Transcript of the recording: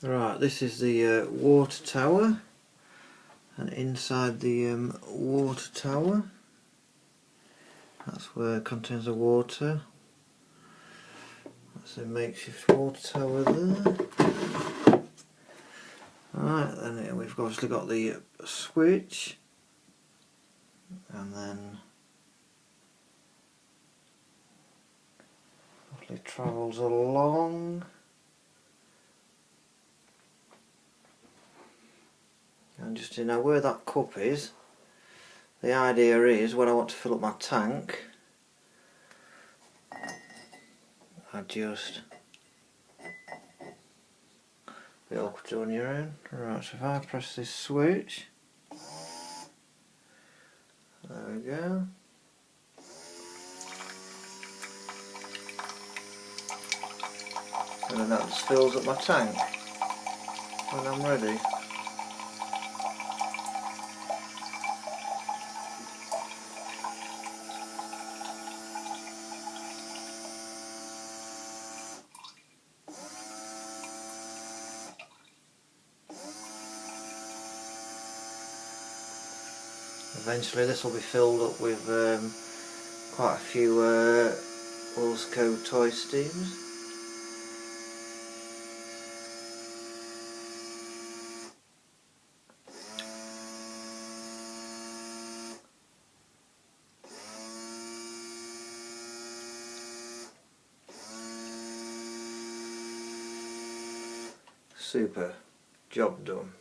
Right, this is the water tower, and inside the water tower, that's where it contains the water. That's a makeshift water tower there. Right, then we've obviously got the switch, and then it travels along. And just to know where that cup is, the idea is when I want to fill up my tank, I just bit awkward to on your own. Right, so if I press this switch, there we go. And then that just fills up my tank when I'm ready. Eventually this will be filled up with quite a few wilesco toy steams. Super, job done.